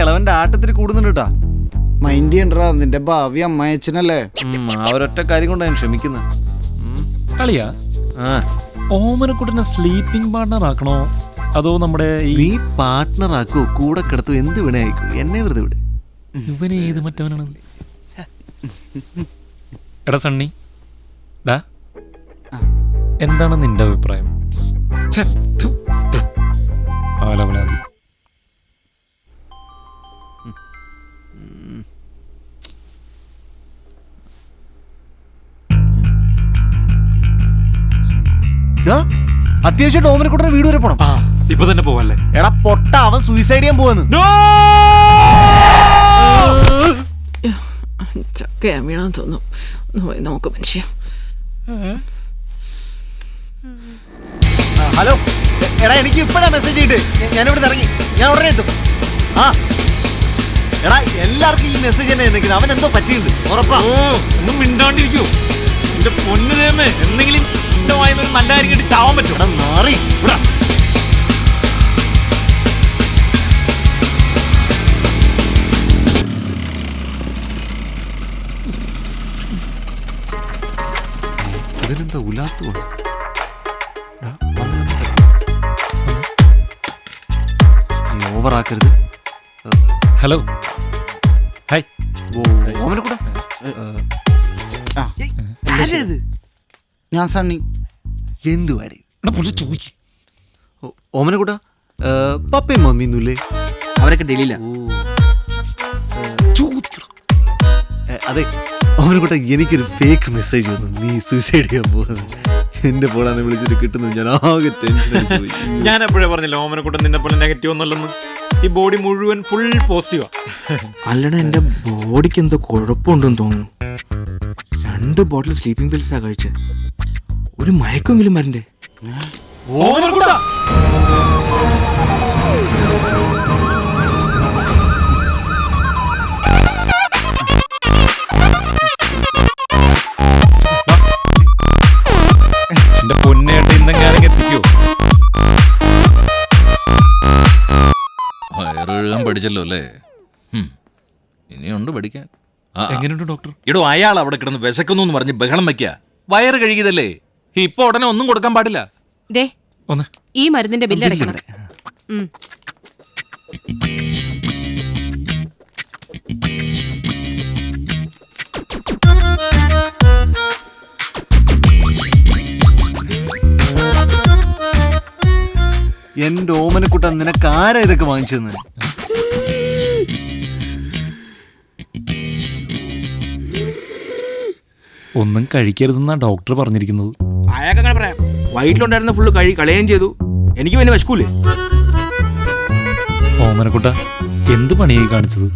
കിളവന്റെ ആട്ടത്തിൽ കൂടുന്നുണ്ട് കേട്ടാ. മൈൻഡ് ചെയ്യണ്ടാ, നിന്റെ ഭാവി അമ്മായച്ചനല്ലേ. ആ ഒരൊറ്റ കാര്യം കൊണ്ട് ഞാൻ ക്ഷമിക്കുന്നത്. കളിയാ ഓമനക്കുട്ടനെ സ്ലീപ്പിംഗ് പാർട്ണർ ആക്കണോ അതോ നമ്മുടെ നീ പാർട്ട്ണർ ആക്കോ, കൂടെ കിടത്തോ, എന്ത് വേണേ ആയിക്കോ, എന്നെ വെറുതെ വിട്. ഇവനെ ഏത് മറ്റവനാണ്? എടാ സണ്ണി, ഡാ എന്താണ് നിന്റെ അഭിപ്രായം? ആലവലാതി. അത്യാവശ്യം ഓമനക്കുട്ടനെ വീട് വരെ പോണം. ഇപ്പൊ തന്നെ പോവല്ലേ? എടാ പൊട്ട, അവൻ സൂയിസൈഡ് ചെയ്യാൻ പോവാന്ന്. ചക്കയാ വീണെന്ന് തോന്നുന്നു. നോക്ക് മനുഷ്യ. ഹലോ എടാ, എനിക്ക് ഇപ്പഴാ മെസ്സേജ് ഇട്ട് ഞാനിവിടെ ഇറങ്ങി, ഞാൻ ഉടനെ എത്തും. ആ എടാ, എല്ലാവർക്കും ഈ മെസ്സേജ് തന്നെ നിൽക്കുന്നത്. അവൻ എന്തോ പറ്റിയിട്ടുണ്ട് ഉറപ്പാ. ഒന്നും മിണ്ടാണ്ടിരിക്കൂ എന്റെ പൊന്നു ദേമേ. എന്തെങ്കിലും വായനൊരു നല്ല കാര്യം കേട്ട് ചാവാൻ പറ്റും. എടാ മാറി ഇവിടെ. ഇവരെന്താ ഉലാത്തു? ഓവറാക്കരുത്. Hello hi. ഓമനക്കുട്ട, ഞാൻ സണ്ണി. എന്തുവാടി ചോദിക്കും? ഓമനക്കുട്ട, പപ്പയും മമ്മിയൊന്നുമില്ലേ? അവരൊക്കെ ഡൽഹിയില. അതെ ഓമനക്കുട്ട, എനിക്കൊരു ഫേക്ക് മെസ്സേജ് വന്നു, നീ സൂയിസൈഡ് ചെയ്യാൻ പോകുന്നത്. എന്റെ ഫോണാന്ന് വിളിച്ചിട്ട് കിട്ടുന്നു. ഞാൻ ആകെ ടെൻഷൻ. ഞാൻ എപ്പോഴേ പറഞ്ഞില്ല ഓമനക്കുട്ടൻ നിന്നെ പോലെ നെഗറ്റീവ് ഒന്നുമല്ലെന്ന്. ഈ ബോഡി മുഴുവൻ ഫുൾ പോസിറ്റീവാ. അല്ലടാ, എന്റെ ബോഡിക്ക് എന്തോ കുഴപ്പമുണ്ടെന്ന് തോന്നുന്നു. 2 ബോട്ടിൽ സ്ലീപ്പിംഗ് പിൽസാ കഴിച്ചത്. ഒരു മയക്കെങ്കിലും വരണ്ടേ? ഓമനക്കുട്ട എന്റെ പൊന്നേട്ട് ഇന്നെങ്ങാനും എത്തിക്കോ? വയറെഴുകാൻ പഠിച്ചല്ലോ അല്ലേ? ഇനിയുണ്ട് പഠിക്കാൻ. എങ്ങനെയുണ്ട് ഡോക്ടർ? ഇടോ, അയാൾ അവിടെ കിടന്ന് വിശക്കുന്നു എന്ന് പറഞ്ഞ് ബഹളം വയ്ക്കുക. വയറ് കഴുകിയതല്ലേ, ഇപ്പൊ ഉടനെ ഒന്നും കൊടുക്കാൻ പാടില്ല. ദേ, ഒന്ന് ഈ മരുന്നിന്റെ ബില്ല് അടയ്ക്കണം. എന്റെ ഓമനക്കുട്ട, നിനക്ക് ആരാ ഇതൊക്കെ വാങ്ങിച്ചെന്ന്? ഒന്നും കഴിക്കരുതെന്നാ ഡോക്ടർ പറഞ്ഞിരിക്കുന്നത്. അയാൾക്ക് അങ്ങനെ പറയാം. വയറ്റിലുണ്ടായിരുന്ന ഫുള്ള് കളയുകയും ചെയ്തു. എനിക്ക് പിന്നെ വിശക്കൂലേ? ഓമനക്കുട്ട, എന്ത് പണിയായി കാണിച്ചത്?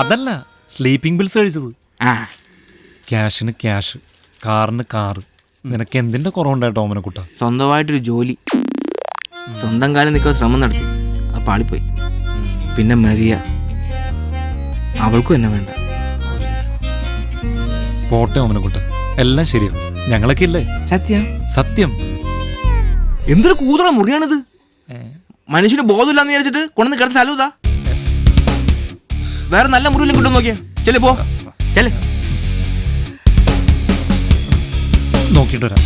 അതല്ല, സ്ലീപ്പിംഗ് പിൽസ് കഴിച്ചത്. ക്യാഷിന് ക്യാഷ്, കാറിന് കാറ്. നിനക്ക് എന്തിന്റെ കുറവുണ്ടായിട്ടോ ഓമനക്കുട്ട? സ്വന്തമായിട്ടൊരു ജോലി, സ്വന്തം കാലം നിൽക്കാൻ ശ്രമം നടത്തി, അത് പാളിപ്പോയി. പിന്നെ മരിയ, അവൾക്കും എന്നെ വേണ്ട. പോട്ടെ ഓമനക്കുട്ട, എല്ലാം ശരിയാവും. ഞങ്ങളൊക്കെ ഇല്ലേ? സത്യം. എന്തൊരു കൂതറ മുറിയാണിത്. മനുഷ്യന് ബോധമില്ലാന്ന് വിചാരിച്ചിട്ട് കൊണ്ടുവന്ന് കിടന്ന സ്ഥലം ഇതാ. വേറെ നല്ല മുറിയിലും കിട്ടും നോക്കിയാ. ചെല്ലേ പോ, ചെല്ലേ. നോക്കിയിട്ട് വരാം.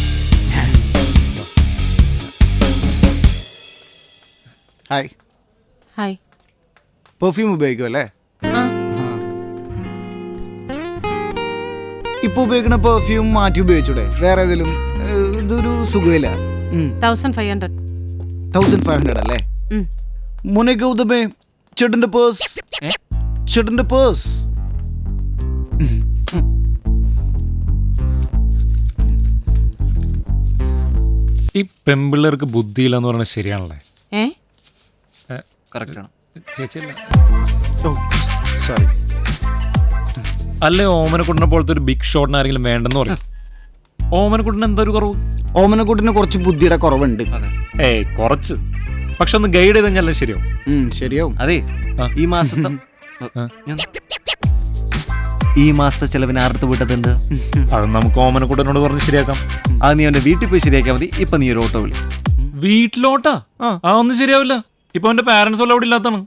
ഹായ്. ഹായ്. പെർഫ്യൂം ഉപയോഗിക്കും അല്ലേ? ഇപ്പൊ ഉപയോഗിക്കുന്ന പെർഫ്യൂം മാറ്റി ഉപയോഗിച്ചൂടെ? വേറെ ഏതെങ്കിലും? ഇതൊരു സുഖമില്ല. 1500. 1500 അല്ലേ? മോനെ ഗൗതമേ, ചേട്ടന്റെ പേഴ്സ്. ചേട്ടന്റെ പേഴ്സ്. ഈ പെമ്പിള്ളേർക്ക് ബുദ്ധിയില്ലെന്ന് പറഞ്ഞാൽ ശരിയാണല്ലേ? കറക്റ്റാണ് ചേച്ചിയല്ല? സോറി. അല്ലേ ഓമനക്കുട്ടനെ പോലത്തെ ഒരു ബിഗ് ഷോട്ടിന് ആരെങ്കിലും വേണ്ടെന്ന് പറയും. ഓമനക്കുട്ടന് എന്താ ഒരു കുറവ്? ഓമനക്കുട്ടിന് കുറച്ച് ബുദ്ധിയുടെ കുറവുണ്ട്. കുറച്ച്. പക്ഷെ ഒന്ന് ഗൈഡ് ചെയ്ത് കഴിഞ്ഞാൽ ശരിയാവും. ശരിയാവും. അതെ, ഈ മാസത്തെ ചെലവിന് ആർത്ത് വിട്ടതുണ്ട്. അത് നമുക്ക് ഓമനക്കുട്ടനോട് പറഞ്ഞ് ശരിയാക്കാം. അത് നീ അവന്റെ വീട്ടിൽ പോയി ശരിയാക്കിയാൽ മതി. ഇപ്പൊ നീ ഒരു ഓട്ടോ വിളി. വീട്ടിലോട്ടാ ഒന്നും ശരിയാവില്ല. ഇപ്പൊ അവന്റെ പാരന്റ്സ് വല്ല അവിടെ ഇല്ലാത്താണ്.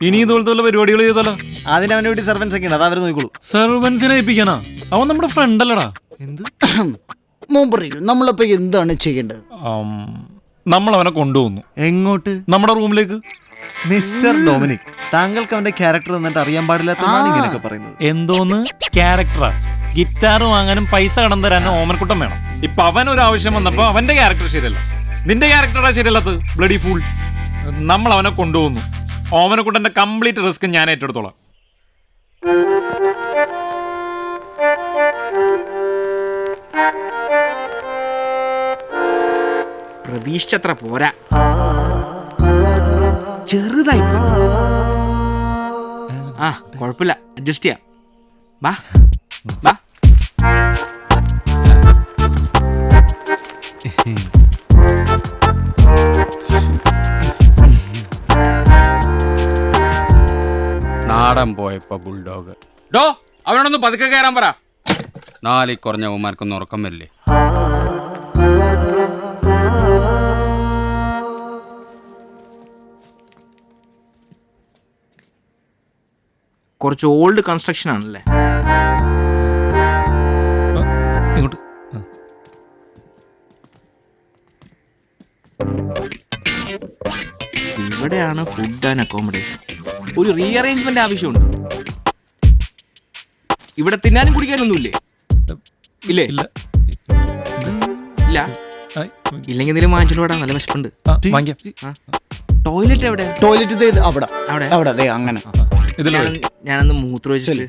ഇനി ഇതുപോലത്തെ വല്ല പരിപാടികൾ ചെയ്താലോ? അതിന് അവന്റെ വീട്ടിൽ സർവൻസ് ഒക്കെ ഉണ്ട്, അത് അവർ നോക്കിക്കോളൂ. സെർവൻസിനെ ഏൽപ്പിക്കാനാ? അവൻ നമ്മുടെ ഫ്രണ്ട് അല്ലടാ. എന്ത് മോൻ പറയൂ, നമ്മളിപ്പോ എന്താണ് ചെയ്യേണ്ടത്? നമ്മൾ അവനെ കൊണ്ടുപോകുന്നു. എങ്ങോട്ട്? നമ്മുടെ റൂമിലേക്ക്. മിസ്റ്റർ ഡൊമിനിക്, താങ്കൾക്ക് അവന്റെ ക്യാരക്ടർ എന്നിട്ട് അറിയാൻ പാടില്ലാത്തതാണ് ഇങ്ങനെയൊക്കെ പറയുന്നത്. എന്തോന്ന് ക്യാരക്ടറാ? ഗിറ്റാർ വാങ്ങാനും പൈസ കടം തരാനും ഓമനക്കുട്ടം വേണം. ഇപ്പൊ അവൻ ഒരു ആവശ്യം വന്നപ്പോ അവന്റെ ക്യാരക്ടർ ശരിയല്ല, നിന്റെ ക്യാരക്ടറാ ശരിയല്ലാത്തത്. Bloody fool. നമ്മൾ അവനെ കൊണ്ടുപോകുന്നു. ഓമനക്കുട്ടന്റെ കംപ്ലീറ്റ് റിസ്ക് ഞാൻ ഏറ്റെടുത്തോളാം. പ്രതീക്ഷിച്ചത്ര പോരാ, ചെറുതായി. ആ കുഴപ്പമില്ല, അഡ്ജസ്റ്റ് ചെയ്യാം. വാ വാ. നാടൻ പോയപ്പോ ബുൾഡോഗ്. ഡോ അവനോടൊന്ന് പതുക്കെ കയറാൻ പറ. 4 കുറഞ്ഞ അവന്മാർക്കൊന്നും ഉറക്കം വരില്ലേ? കുറച്ച് ഓൾഡ് കൺസ്ട്രക്ഷൻ ആണല്ലേ? ഇങ്ങോട്ട്. ഇവിടെയാണ് ഫുഡ് ആൻഡ് അക്കോമഡേഷൻ. ഒരു റീഅറേഞ്ച്മെന്റ് ആവശ്യമുണ്ട്. ഇവിടെ തിന്നാനും കുടിക്കാനൊന്നുമില്ലേ? ഇല്ലേ? ഇല്ല. ഇല്ല. ഇല്ലെങ്കിൽ എന്തെങ്കിലും വാങ്ങിച്ചോണ്ട് പോടാ, നല്ല വിശപ്പുണ്ട്. വാങ്ങിക്കാം. ടോയ്ലറ്റ് എവിടെ? ടോയ്ലറ്റ് അവിടെ അവിടെ അവിടെ ദേ അങ്ങനെ. ഇതിലോ? ഞാനൊന്ന് മൂത്രമൊഴിച്ചിട്ട്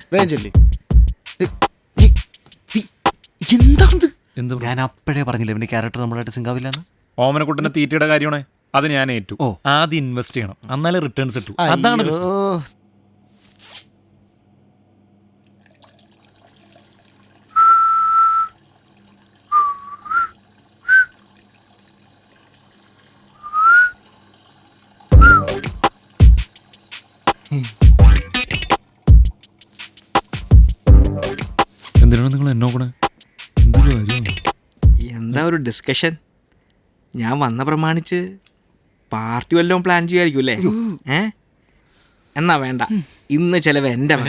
എന്താണിത്? എന്ത്? ഞാൻ അപ്പോഴേ പറഞ്ഞില്ല ഇവന്റെ ക്യാരക്ടർ നമ്മളായിട്ട് സിങ്കാവില്ലെന്ന്. ഓമനക്കുട്ടന്റെ തീറ്റയുടെ കാര്യമാണ്. അത് ഞാൻ ഏറ്റു. ആദ്യം ഇൻവെസ്റ്റ് ചെയ്യണം, എന്നാലേ റിട്ടേൺസ് കിട്ടൂ. അതാണ് business. എന്തിനാണ് നിങ്ങൾ എന്നോക്കണേ? എന്ത് കാര്യം? എന്താ ഒരു ഡിസ്കഷൻ? ഞാൻ വന്ന പ്രമാണിച്ച് പാർട്ടി വല്ലതും പ്ലാൻ ചെയ്യായിരിക്കും അല്ലേ? എന്നാ വേണ്ട, ഇന്ന് ചെലവ് എന്റെ വക.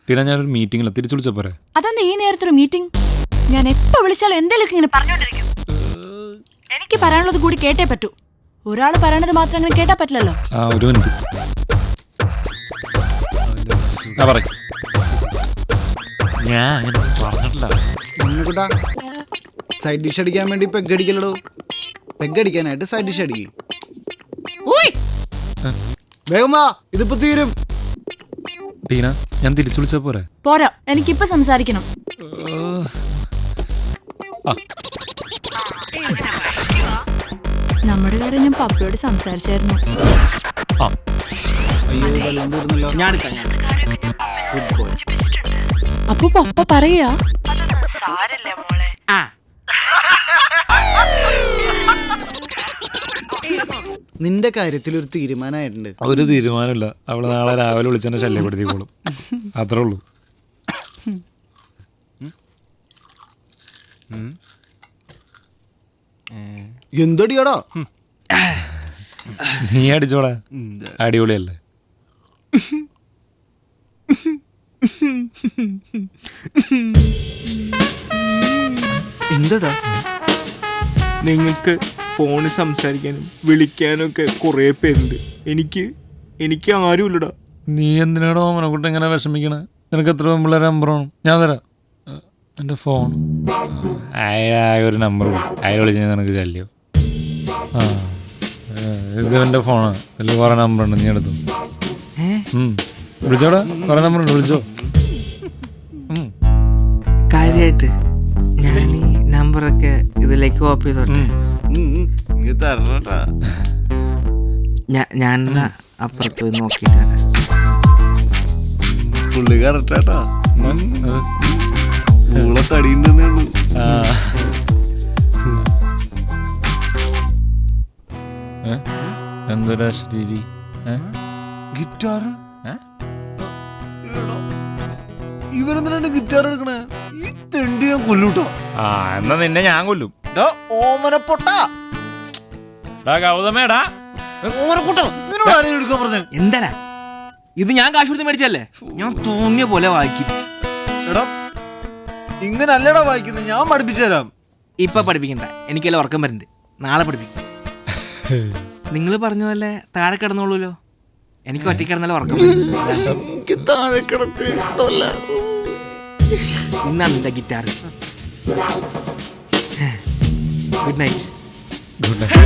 പിന്നെ ഞാനൊരു മീറ്റിംഗിൽ തിരിച്ചു വിളിച്ച പോരെ? അതെന്താ ഈ നേരത്തെ ഒരു മീറ്റിംഗ്? ഞാൻ എപ്പോ വിളിച്ചാലും എന്തെങ്കിലും ഇങ്ങനെ പറഞ്ഞോണ്ടിരിക്കും. എനിക്ക് പറയാനുള്ളത് കൂടി കേട്ടേ പറ്റൂ. ഒരാൾ പറയണത് മാത്രം അങ്ങനെ കേട്ടാ പറ്റില്ലല്ലോ. ഒരു മിനിറ്റ്. ഞാൻ അങ്ങനെ പറഞ്ഞിട്ടില്ല. സൈഡ് ഡിഷ് അടിക്കാൻ വേണ്ടി പെഗ് അടിക്കലോ? പെഗ് അടിക്കാനായിട്ട് സൈഡ് ഡിഷ് അടിക്കും. വേഗം വാ, ഇതിപ്പോ തീരും. ടീന, ഞാൻ തിരിച്ചു വിളിച്ച പോരെ? പോരാ, എനിക്കിപ്പോ സംസാരിക്കണം. നമ്മുടെ കാര്യം ഞാൻ പപ്പയോട് സംസാരിച്ചായിരുന്നു. അയ്യോ, വെള്ളം തീർന്നല്ലോ. അപ്പൊ പപ്പ പറയാ നിന്റെ കാര്യത്തിൽ ഒരു തീരുമാനമായിട്ടുണ്ട്. ഒരു തീരുമാനമില്ല. അവള് നാളെ രാവിലെ വിളിച്ചെന്നെ ശല്യപ്പെടുത്തിക്കോളും. അത്രേ ഉള്ളൂ. എന്തടിയാടാ? നീ അടിച്ചോടാ, അടിപൊളിയല്ലേ? എന്തടാ? നിങ്ങൾക്ക് ഫോണിൽ സംസാരിക്കാനും വിളിക്കാനും ഒക്കെ കുറേ പേരുണ്ട്. എനിക്ക് ആരുമില്ലടാ. നീ എന്തിനാടോ ഓമനക്കുട്ടൻ ഇങ്ങനെ വിഷമിക്കണേ? നിനക്ക് എത്ര പിള്ളേരെ നമ്പറാണ്? ഞാൻ തരാം. എൻ്റെ ഫോൺ ഒരു നമ്പർ അയാൾ വിളിച്ചാൽ നിനക്ക് ശല്യം. ഇത് എൻ്റെ ഫോണാണ്. ഇതിൽ കുറേ നമ്പറുണ്ട്, നീ എടുത്തു. വിളിച്ചോടാ, കുറേ നമ്പറുണ്ട്, വിളിച്ചോ. കാര്യമായിട്ട് ഞാൻ ഈ നമ്പറൊക്കെ ഇതിലേക്ക് കോപ്പി ചെയ്തോട്ടെ? ഞാൻ അപ്പുറത്ത് പോയി നോക്കിയിട്ട് പുള്ളി കറക്റ്റാട്ടാ. തടിയുണ്ടെന്നേ ഉള്ളൂ. എന്തൊരാ ശരി ഗിറ്റാർ ഇവരെന്തിനാണ് ഗിറ്റാർ എടുക്കണേ? ഈ തെണ്ടി ഞാൻ കൊല്ലൂട്ടോ. ആ എന്നാ നിന്നെ ഞാൻ കൊല്ലും. ഓമന പൊട്ടാ, ഗൗതമേടാ, ഓമന കൂട്ടോ, നിന്നോട് ആരെയും എടുക്കാൻ പറഞ്ഞ? എന്താടാ ഇത്? ഞാൻ കാശ് കൊടുത്ത് മേടിച്ചല്ലേ? ഞാൻ തോന്നിയ പോലെ വായിക്കും. എടാ ഇങ്ങനെ അല്ലടാ വായിക്കുന്നത്, ഞാൻ പഠിപ്പിച്ചു തരാം. ഇപ്പൊ പഠിപ്പിക്കണ്ട, എനിക്കെല്ലാം ഉറക്കം വരുന്നുണ്ട്. നാളെ പഠിപ്പിക്കും. നിങ്ങൾ പറഞ്ഞ പോലെ താഴെ കിടന്നോളൂല്ലോ. എനിക്ക് ഒറ്റ കിടന്നാലും ഉറക്കം വരും. താഴെ കിടക്ക് ഇഷ്ടമല്ല. ഇന്നാണ് നിന്റെ guitar. Good night. Good night.